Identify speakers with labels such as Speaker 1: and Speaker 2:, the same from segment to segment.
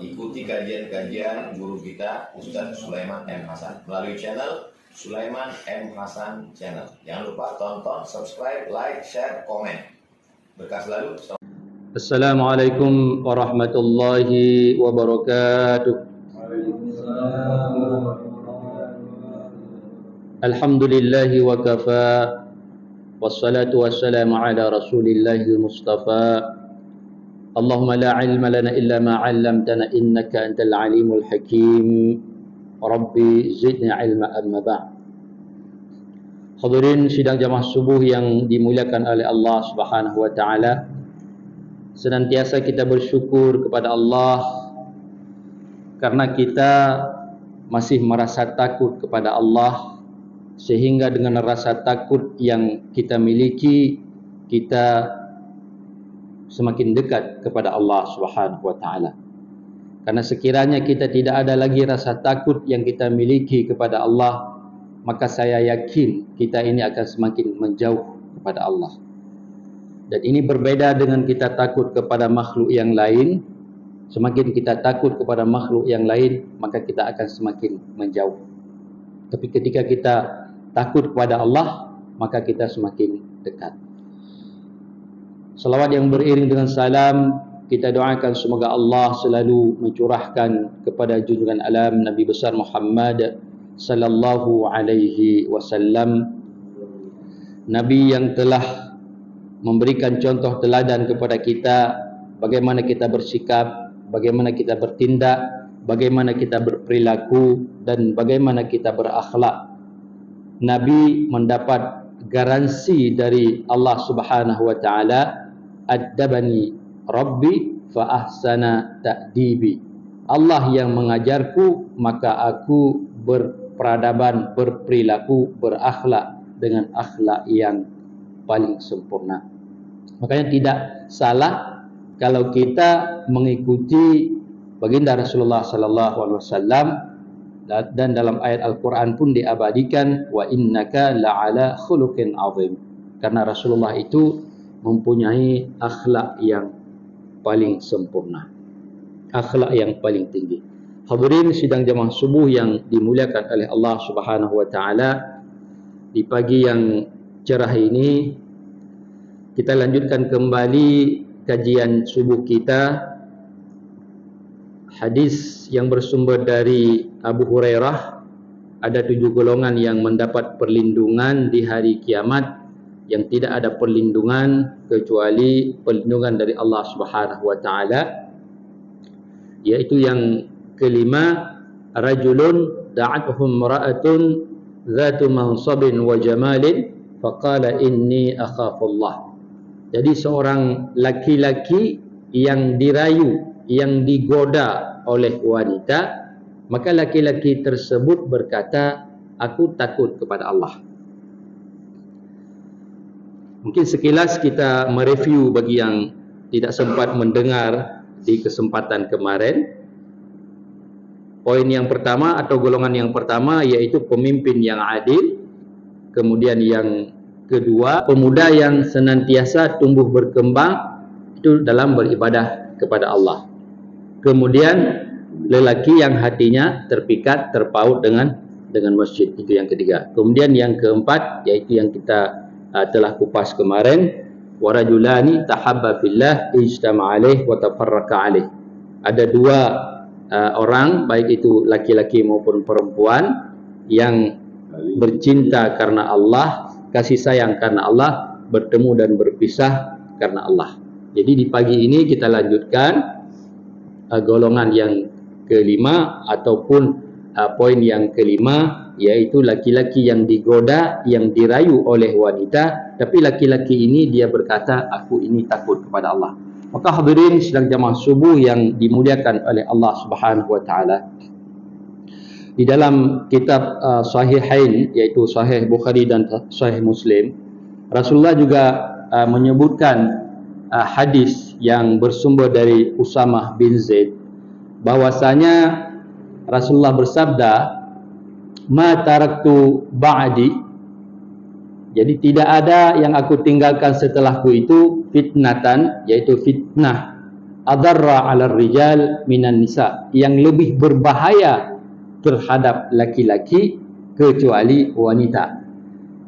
Speaker 1: ikuti kajian-kajian guru kita Ustaz Sulaiman M. Hasan melalui channel Sulaiman M. Hasan Channel. Jangan lupa tonton, subscribe, like, share, komen. Berkah selalu.
Speaker 2: Assalamualaikum warahmatullahi wabarakatuh. Alhamdulillahi wa kafa, wassalatu wassalamu ala rasulillahi mustafa. Allahumma la ilma lana illa ma 'allamtana innaka antal alimul hakim. Rabbi zidni ilma amma ba'd. Hadirin sidang jamaah subuh yang dimuliakan oleh Allah Subhanahu wa taala. Senantiasa kita bersyukur kepada Allah karena kita masih merasa takut kepada Allah, sehingga dengan rasa takut yang kita miliki, kita semakin dekat kepada Allah Subhanahu wa taala. Karena sekiranya kita tidak ada lagi rasa takut yang kita miliki kepada Allah, maka saya yakin kita ini akan semakin menjauh kepada Allah. Dan ini berbeda dengan kita takut kepada makhluk yang lain. Semakin kita takut kepada makhluk yang lain, maka kita akan semakin menjauh. Tapi ketika kita takut kepada Allah, maka kita semakin dekat. Salawat yang beriring dengan salam, kita doakan semoga Allah selalu mencurahkan kepada junjungan alam Nabi besar Muhammad sallallahu alaihi wasallam, Nabi yang telah memberikan contoh teladan kepada kita bagaimana kita bersikap, bagaimana kita bertindak, bagaimana kita berperilaku, dan bagaimana kita berakhlak. Nabi mendapat garansi dari Allah Subhanahu wa taala, "Addabani Rabbi fa ahsana ta'dibi." Allah yang mengajarku, maka aku berperadaban, berperilaku, berakhlak dengan akhlak yang paling sempurna. Makanya tidak salah kalau kita mengikuti baginda Rasulullah sallallahu alaihi wasallam, dan dalam ayat Al-Quran pun diabadikan, wa innaka la'ala khuluqin azim, karena Rasulullah itu mempunyai akhlak yang paling sempurna, akhlak yang paling tinggi. Hadirin sidang jamaah subuh yang dimuliakan oleh Allah Subhanahu wa taala, di pagi yang cerah ini kita lanjutkan kembali kajian subuh kita. Hadis yang bersumber dari Abu Hurairah, ada 7 golongan yang mendapat perlindungan di hari kiamat, yang tidak ada perlindungan kecuali perlindungan dari Allah Subhanahu wa taala. Yaitu yang kelima, rajulun da'atuhu imra'atun dzatu mansabin wa jamalin faqala inni akhafullah. Jadi seorang laki-laki yang dirayu, yang digoda oleh wanita, maka laki-laki tersebut berkata, aku takut kepada Allah. Mungkin sekilas kita mereview bagi yang tidak sempat mendengar di kesempatan kemarin. Poin yang pertama atau golongan yang pertama yaitu pemimpin yang adil. Kemudian yang kedua, pemuda yang senantiasa tumbuh berkembang itu dalam beribadah kepada Allah. Kemudian lelaki yang hatinya terpikat, terpaut dengan masjid, itu yang ketiga. Kemudian yang keempat yaitu yang kita telah kupas kemarin, warajulani tahabba fillah ijtama alaih wa tafarraqa alaih. Ada 2 orang, baik itu laki-laki maupun perempuan, yang bercinta karena Allah, kasih sayang karena Allah, bertemu dan berpisah karena Allah. Jadi di pagi ini kita lanjutkan golongan yang kelima ataupun poin yang kelima, yaitu laki-laki yang digoda, yang dirayu oleh wanita, tapi laki-laki ini dia berkata, aku ini takut kepada Allah. Maka hadirin sidang jamaah subuh yang dimuliakan oleh Allah Subhanahu wa taala, di dalam kitab Sahihain, yaitu Sahih Bukhari dan Sahih Muslim, Rasulullah juga menyebutkan hadis yang bersumber dari Usamah bin Zaid, bahwasanya Rasulullah bersabda, ma taraktu ba'di, jadi tidak ada yang aku tinggalkan setelahku itu fitnatan, yaitu fitnah, adarra 'ala rijal minan nisa, yang lebih berbahaya terhadap laki-laki kecuali wanita.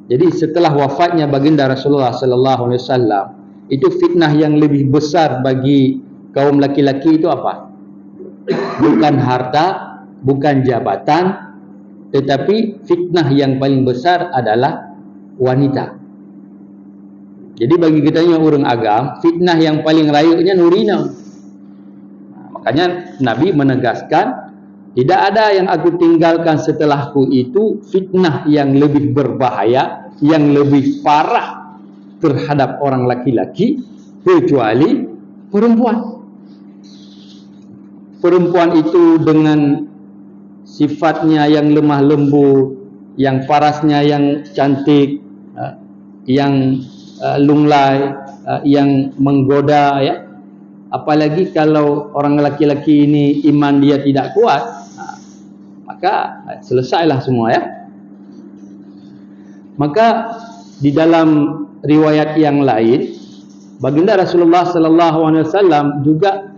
Speaker 2: Jadi setelah wafatnya baginda Rasulullah sallallahu alaihi wasallam, itu fitnah yang lebih besar bagi kaum laki-laki itu apa? Bukan harta, bukan jabatan, tetapi fitnah yang paling besar adalah wanita. Jadi bagi kita yang orang agam, fitnah yang paling rayunya nurina. Makanya Nabi menegaskan, tidak ada yang aku tinggalkan setelahku itu fitnah yang lebih berbahaya, yang lebih parah terhadap orang laki-laki kecuali perempuan. Perempuan itu dengan sifatnya yang lemah lembut, yang parasnya yang cantik, yang lunglai, yang menggoda, ya. Apalagi kalau orang laki-laki ini iman dia tidak kuat, maka selesailah semua, ya. Maka di dalam riwayat yang lain, baginda Rasulullah sallallahu alaihi wasallam juga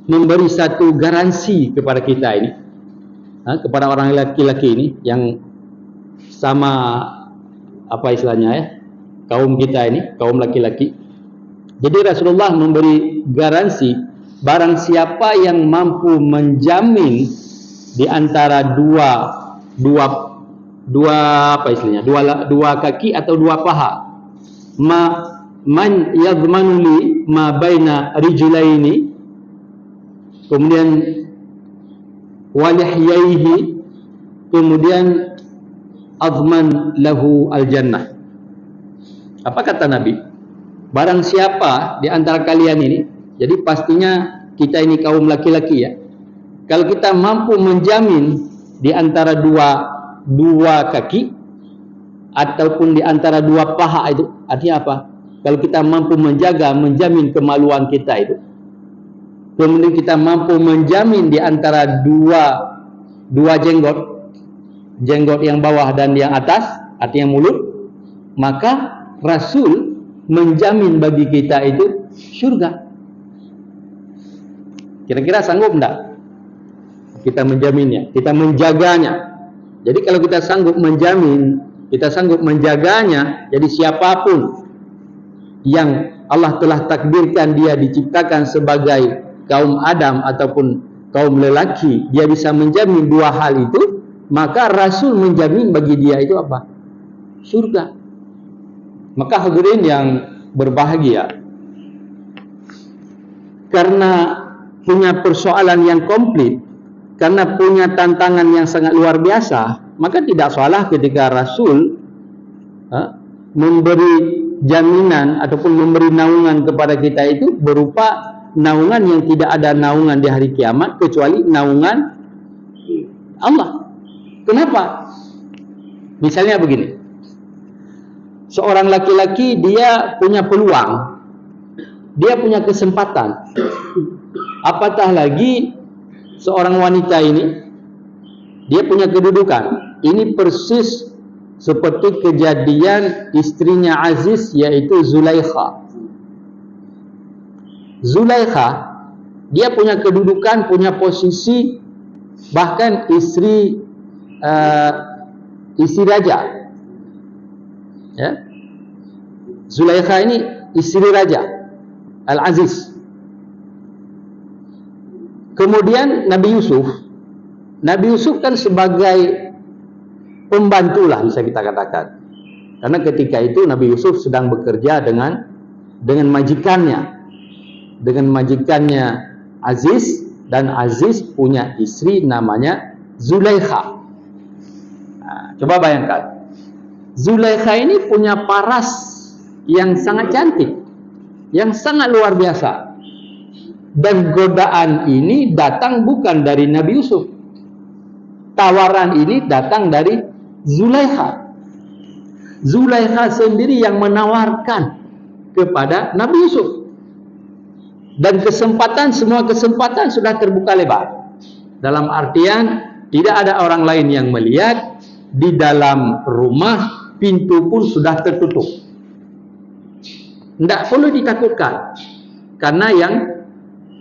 Speaker 2: memberi satu garansi kepada kita ini, kepada orang laki-laki ini yang sama, apa istilahnya, ya, kaum kita ini, kaum laki-laki. Jadi Rasulullah memberi garansi, barang siapa yang mampu menjamin di antara dua apa istilahnya, dua kaki atau dua paha, man yadhmanu li ma baina rijlaini, kemudian walihyaihi, kemudian azman lahu al-jannah. Apa kata Nabi? Barang siapa di antara kalian ini, jadi pastinya kita ini kaum laki-laki, ya. Kalau kita mampu menjamin di antara dua kaki ataupun di antara dua paha itu, artinya apa? Kalau kita mampu menjamin kemaluan kita itu, kemudian kita mampu menjamin di antara dua jenggot yang bawah dan yang atas, artinya mulut, maka Rasul menjamin bagi kita itu syurga. Kira-kira sanggup enggak kita menjaminnya, kita menjaganya? Jadi kalau kita sanggup menjamin, kita sanggup menjaganya, jadi siapapun yang Allah telah takdirkan dia diciptakan sebagai kaum Adam ataupun kaum lelaki, dia bisa menjamin dua hal itu, maka Rasul menjamin bagi dia itu apa? Surga. Maka hadirin yang berbahagia, karena punya persoalan yang komplit, karena punya tantangan yang sangat luar biasa, maka tidak salah ketika Rasul memberi jaminan ataupun memberi naungan kepada kita itu berupa naungan yang tidak ada naungan di hari kiamat kecuali naungan Allah. Kenapa? Misalnya begini, seorang laki-laki dia punya peluang, dia punya kesempatan, apatah lagi seorang wanita ini, dia punya kedudukan. Ini persis seperti kejadian istrinya Aziz, yaitu Zulaikha. Zulaikha, dia punya kedudukan, punya posisi, bahkan istri raja. Ya. Zulaikha ini istri raja Al-Aziz. Kemudian Nabi Yusuf kan sebagai pembantu lah, bisa kita katakan, karena ketika itu Nabi Yusuf sedang bekerja dengan majikannya Aziz, dan Aziz punya istri namanya Zulaikha. Nah, coba bayangkan, Zulaikha ini punya paras yang sangat cantik, yang sangat luar biasa. Dan godaan ini datang bukan dari Nabi Yusuf. Tawaran ini datang dari Zulaikha. Zulaikha sendiri yang menawarkan kepada Nabi Yusuf. Dan semua kesempatan sudah terbuka lebar. Dalam artian, tidak ada orang lain yang melihat. Di dalam rumah, pintu pun sudah tertutup. Tidak perlu ditakutkan. Karena yang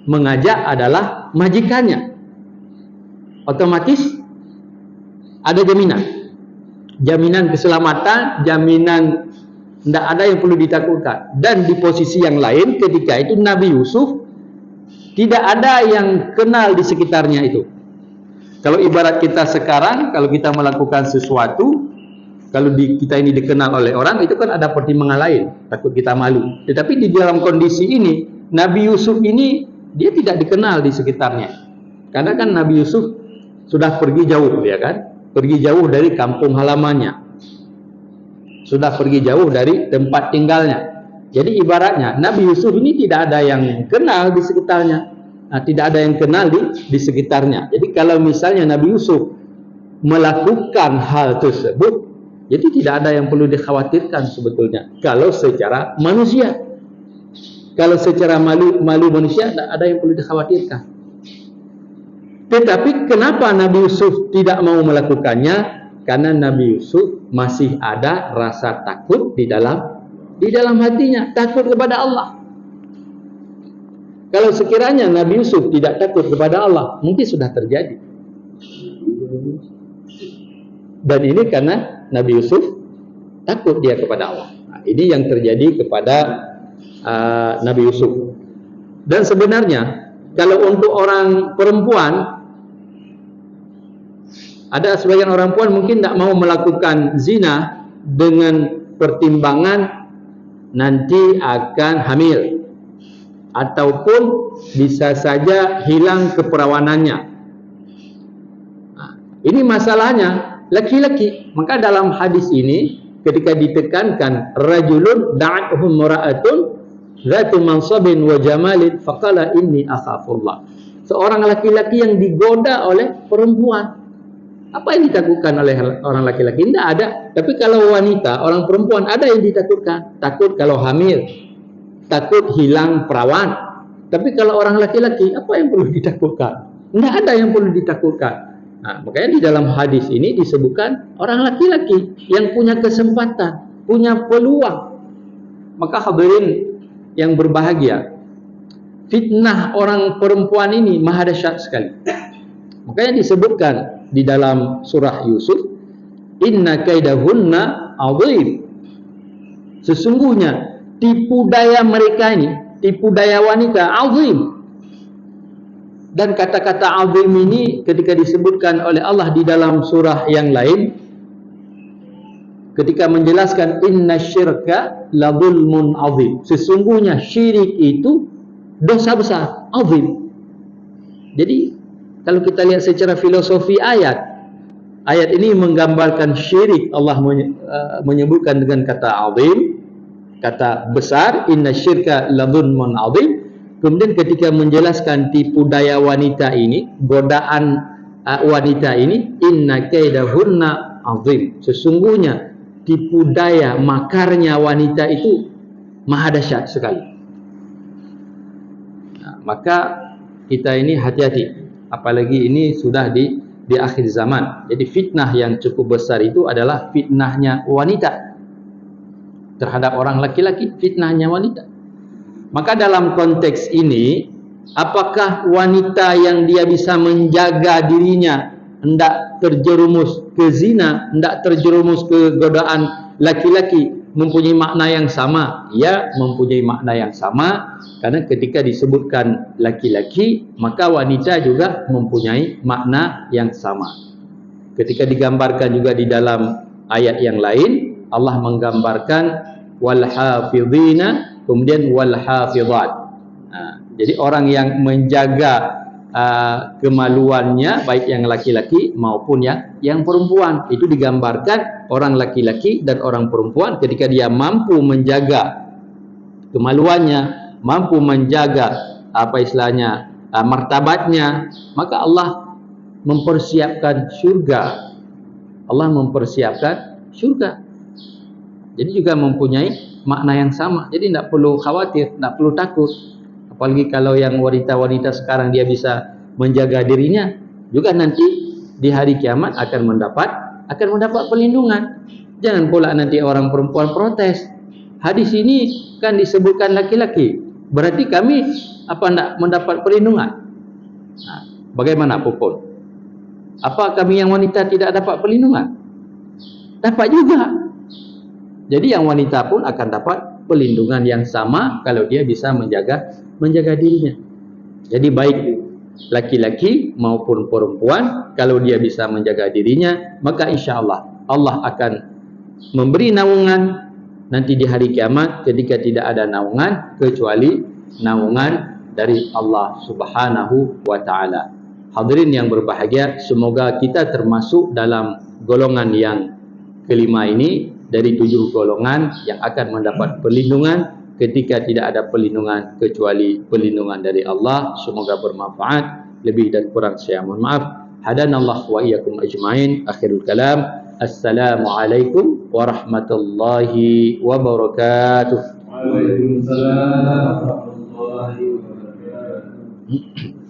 Speaker 2: mengajak adalah majikannya, otomatis ada jaminan keselamatan, jaminan tidak ada yang perlu ditakutkan. Dan di posisi yang lain ketika itu Nabi Yusuf tidak ada yang kenal di sekitarnya itu. Kalau ibarat kita sekarang, kalau kita melakukan sesuatu, kalau kita ini dikenal oleh orang, itu kan ada pertimbangan lain, takut kita malu. Tetapi di dalam kondisi ini, Nabi Yusuf ini dia tidak dikenal di sekitarnya. Karena kan Nabi Yusuf sudah pergi jauh, ya kan? Pergi jauh dari kampung halamannya, sudah pergi jauh dari tempat tinggalnya. Jadi ibaratnya Nabi Yusuf ini tidak ada yang kenal di sekitarnya. Tidak ada yang kenal di sekitarnya. Jadi kalau misalnya Nabi Yusuf melakukan hal tersebut, jadi tidak ada yang perlu dikhawatirkan sebetulnya. Kalau secara manusia, kalau secara malu manusia, tidak ada yang perlu dikhawatirkan. Tetapi kenapa Nabi Yusuf tidak mau melakukannya? Karena Nabi Yusuf masih ada rasa takut di dalam hatinya, takut kepada Allah. Kalau sekiranya Nabi Yusuf tidak takut kepada Allah, mungkin sudah terjadi. Dan ini karena Nabi Yusuf takut dia kepada Allah. Ini yang terjadi kepada Nabi Yusuf. Dan sebenarnya kalau untuk orang perempuan, ada sebagian orang perempuan mungkin tidak mau melakukan zina dengan pertimbangan nanti akan hamil, ataupun bisa saja hilang keperawanannya. Ini masalahnya laki-laki. Maka dalam hadis ini ketika ditekankan rajulun da'atuhum mara'atun zatu mansabin wa jamalin faqala inni akhafullah. Seorang laki-laki yang digoda oleh perempuan. Apa yang ditakutkan oleh orang laki-laki? Tidak ada. Tapi kalau wanita, orang perempuan ada yang ditakutkan. Takut kalau hamil, takut hilang perawan. Tapi kalau orang laki-laki, apa yang perlu ditakutkan? Tidak ada yang perlu ditakutkan. Makanya di dalam hadis ini disebutkan orang laki-laki yang punya kesempatan, punya peluang. Maka hadirin yang berbahagia, fitnah orang perempuan ini maha dahsyat sekali. Makanya disebutkan di dalam surah Yusuf, inna kaidahunna azim. Sesungguhnya tipu daya mereka ini, tipu daya wanita azim. Dan kata-kata azim ini ketika disebutkan oleh Allah di dalam surah yang lain, ketika menjelaskan inna syirka la zulmun azim. Sesungguhnya syirik itu dosa besar, azim. Jadi kalau kita lihat secara filosofi ayat ini menggambarkan syirik. Allah menyebutkan dengan kata azim, kata besar, inna syirka la zulmun azim. Kemudian ketika menjelaskan tipu daya wanita ini, godaan wanita ini, inna kaidahunna azim. Sesungguhnya tipu daya makarnya wanita itu maha dahsyat sekali. Maka kita ini hati-hati, apalagi ini sudah di akhir zaman. Jadi fitnah yang cukup besar itu adalah fitnahnya wanita terhadap orang laki-laki, fitnahnya wanita. Maka dalam konteks ini, apakah wanita yang dia bisa menjaga dirinya hendak terjerumus ke zina, hendak terjerumus ke godaan laki-laki, mempunyai makna yang sama? Ya, mempunyai makna yang sama, karena ketika disebutkan laki-laki, maka wanita juga mempunyai makna yang sama. Ketika digambarkan juga di dalam ayat yang lain, Allah menggambarkan wal hafidhina, kemudian wal hafidhat. Jadi orang yang menjaga kemaluannya, baik yang laki-laki maupun yang perempuan, itu digambarkan orang laki-laki dan orang perempuan ketika dia mampu menjaga kemaluannya, mampu menjaga martabatnya, maka Allah mempersiapkan syurga. Allah mempersiapkan syurga. Jadi juga mempunyai makna yang sama. Jadi tidak perlu khawatir, tidak perlu takut. Apalagi kalau yang wanita-wanita sekarang dia bisa menjaga dirinya, juga nanti di hari kiamat akan mendapat perlindungan. Jangan pula nanti orang perempuan protes. Hadis ini kan disebutkan laki-laki. berarti kami tidak mendapat perlindungan. Nah, bagaimana pun? Apa kami yang wanita tidak dapat perlindungan? Dapat juga. Jadi yang wanita pun akan dapat perlindungan yang sama kalau dia bisa menjaga dirinya. Jadi baik laki-laki maupun perempuan, kalau dia bisa menjaga dirinya, maka insya Allah Allah akan memberi naungan nanti di hari kiamat ketika tidak ada naungan kecuali naungan dari Allah Subhanahu wa taala. Hadirin yang berbahagia, semoga kita termasuk dalam golongan yang kelima ini dari 7 golongan yang akan mendapat perlindungan ketika tidak ada perlindungan kecuali perlindungan dari Allah. Semoga bermanfaat. Lebih dan kurang saya mohon maaf. Hadanallah wa iyyakum ajmain. Akhirul kalam. Assalamualaikum warahmatullahi wabarakatuh.
Speaker 3: Waalaikumsalam warahmatullahi wabarakatuh.